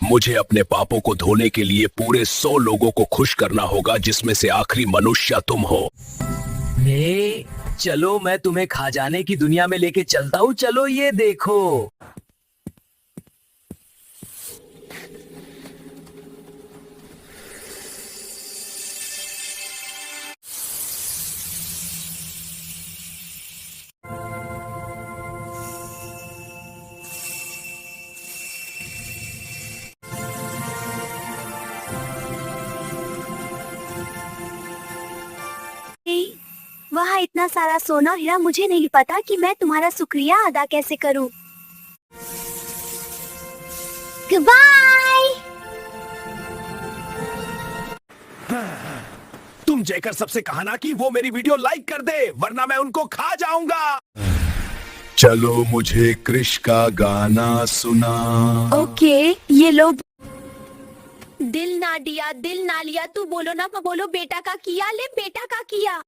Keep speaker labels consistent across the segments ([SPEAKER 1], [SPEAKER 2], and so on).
[SPEAKER 1] मुझे अपने पापों को धोने के लिए पूरे 100 लोगों को खुश करना होगा, जिसमें से आखिरी मनुष्य तुम हो।
[SPEAKER 2] चलो मैं तुम्हें खजाने की दुनिया में लेके चलता हूँ। चलो ये देखो।
[SPEAKER 3] वहाँ इतना सारा सोना हीरा, मुझे नहीं पता कि मैं तुम्हारा शुक्रिया अदा कैसे करूँ। Goodbye!
[SPEAKER 1] तुम जयकर सबसे कहा ना कि वो मेरी वीडियो लाइक कर दे, वरना मैं उनको खा जाऊंगा। चलो मुझे कृष का गाना सुना।
[SPEAKER 3] ओके, ये लोग दिल ना दिया दिल ना लिया। तू बोलो ना, बोलो बेटा का किया, ले बेटा का किया।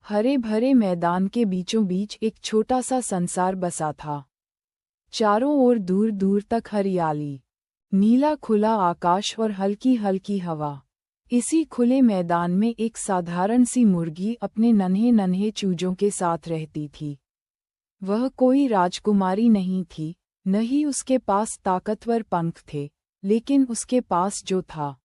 [SPEAKER 4] हरे भरे मैदान के बीचों बीच एक छोटा सा संसार बसा था। चारों ओर दूर दूर तक हरियाली, नीला खुला आकाश और हल्की हल्की हवा। इसी खुले मैदान में एक साधारण सी मुर्गी अपने नन्हे नन्हे चूजों के साथ रहती थी। वह कोई राजकुमारी नहीं थी, न ही उसके पास ताकतवर पंख थे, लेकिन उसके पास जो था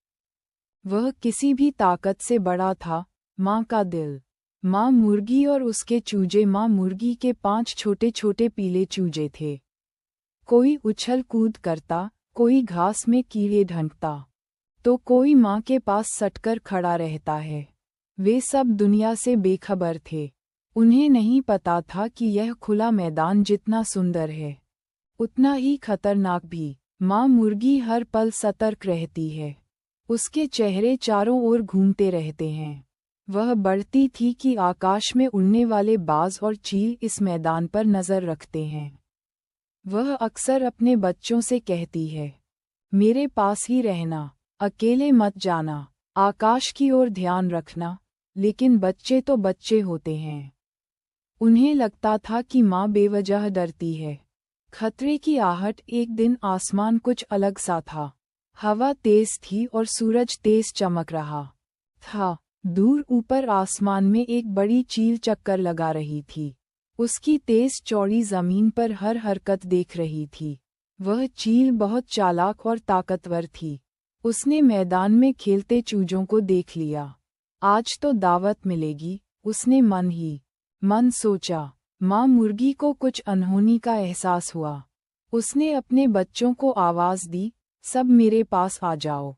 [SPEAKER 4] वह किसी भी ताकत से बड़ा था, माँ का दिल। माँ मुर्गी और उसके चूजे। माँ मुर्गी के 5 छोटे छोटे पीले चूजे थे। कोई उछल कूद करता, कोई घास में कीड़े ढूंढता, तो कोई माँ के पास सटकर खड़ा रहता है। वे सब दुनिया से बेखबर थे। उन्हें नहीं पता था कि यह खुला मैदान जितना सुंदर है, उतना ही खतरनाक भी। माँ मुर्गी हर पल सतर्क रहती है। उसके चेहरे चारों ओर घूमते रहते हैं। वह बढ़ती थी कि आकाश में उड़ने वाले बाज और चील इस मैदान पर नजर रखते हैं। वह अक्सर अपने बच्चों से कहती है, मेरे पास ही रहना, अकेले मत जाना, आकाश की ओर ध्यान रखना। लेकिन बच्चे तो बच्चे होते हैं। उन्हें लगता था कि माँ बेवजह डरती है। खतरे की आहट। एक दिन आसमान कुछ अलग सा था। हवा तेज थी और सूरज तेज चमक रहा था। दूर ऊपर आसमान में एक बड़ी चील चक्कर लगा रही थी। उसकी तेज चौड़ी जमीन पर हर हरकत देख रही थी। वह चील बहुत चालाक और ताकतवर थी। उसने मैदान में खेलते चूजों को देख लिया। आज तो दावत मिलेगी, उसने मन ही मन सोचा। माँ मुर्गी को कुछ अनहोनी का एहसास हुआ। उसने अपने बच्चों को आवाज दी, सब मेरे पास आ जाओ।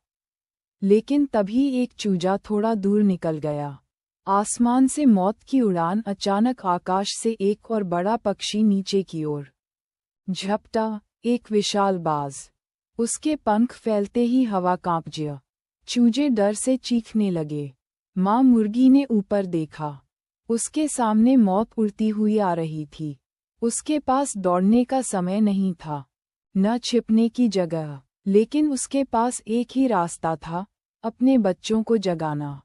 [SPEAKER 4] लेकिन तभी एक चूजा थोड़ा दूर निकल गया। आसमान से मौत की उड़ान। अचानक आकाश से एक और बड़ा पक्षी नीचे की ओर झपटा, एक विशाल बाज। उसके पंख फैलते ही हवा कांप गया। चूजे डर से चीखने लगे। माँ मुर्गी ने ऊपर देखा। उसके सामने मौत उड़ती हुई आ रही थी। उसके पास दौड़ने का समय नहीं था, न छिपने की जगह, लेकिन उसके पास एक ही रास्ता था, अपने बच्चों को जगाना।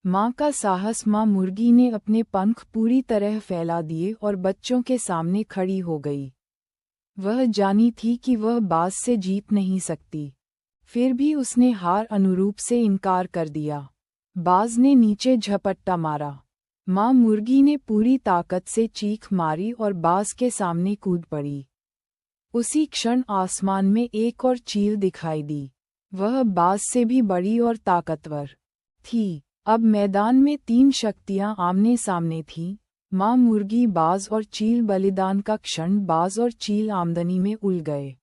[SPEAKER 4] माँ का साहस। माँ मुर्गी ने अपने पंख पूरी तरह फैला दिए और बच्चों के सामने खड़ी हो गई। वह जानी थी कि वह बाज से जीत नहीं सकती, फिर भी उसने हार अनुरूप से इनकार कर दिया। बाज ने नीचे झपट्टा मारा। माँ मुर्गी ने पूरी ताकत से चीख मारी और बाज के सामने कूद पड़ी। उसी क्षण आसमान में एक और चील दिखाई दी। वह बाज से भी बड़ी और ताकतवर थी। अब मैदान में 3 शक्तियां आमने सामने थीं, माँ मुर्गी, बाज और चील। बलिदान का क्षण। बाज और चील आमदनी में उलझ गए।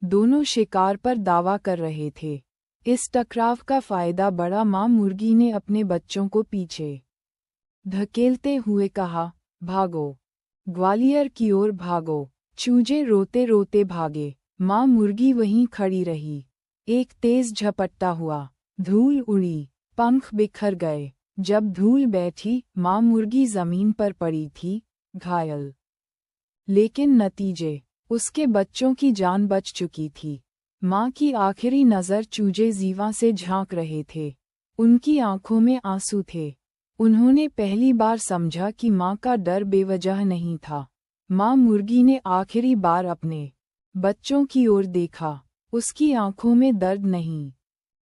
[SPEAKER 4] दोनों शिकार पर दावा कर रहे थे। इस टकराव का फायदा बड़ा। माँ मुर्गी ने अपने बच्चों को पीछे धकेलते हुए कहा, भागो, ग्वालियर की ओर भागो। चूजे रोते रोते भागे। माँ मुर्गी वहीं खड़ी रही। एक तेज झपट्टा हुआ, धूल उड़ी, पंख बिखर गए। जब धूल बैठी, माँ मुर्गी जमीन पर पड़ी थी, घायल। लेकिन नतीजे, उसके बच्चों की जान बच चुकी थी। माँ की आखिरी नज़र चूजे जीवा से झांक रहे थे। उनकी आंखों में आंसू थे। उन्होंने पहली बार समझा कि माँ का डर बेवजह नहीं था। माँ मुर्गी ने आखिरी बार अपने बच्चों की ओर देखा। उसकी आंखों में दर्द नहीं,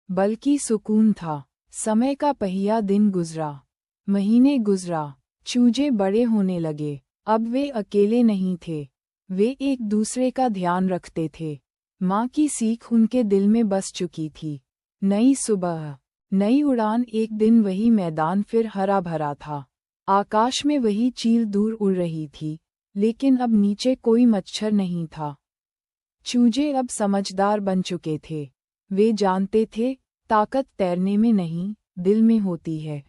[SPEAKER 4] बल्कि सुकून था। समय का पहिया दिन गुजरा, महीने गुजरा, चूजे बड़े होने लगे। अब वे अकेले नहीं थे, वे एक दूसरे का ध्यान रखते थे। माँ की सीख उनके दिल में बस चुकी थी। नई सुबह, नई उड़ान। एक दिन वही मैदान फिर हरा भरा था। आकाश में वही चील दूर उड़ रही थी, लेकिन अब नीचे कोई मच्छर नहीं था। चूजे अब समझदार बन चुके थे। वे जानते थे, ताकत तैरने में नहीं, दिल में होती है।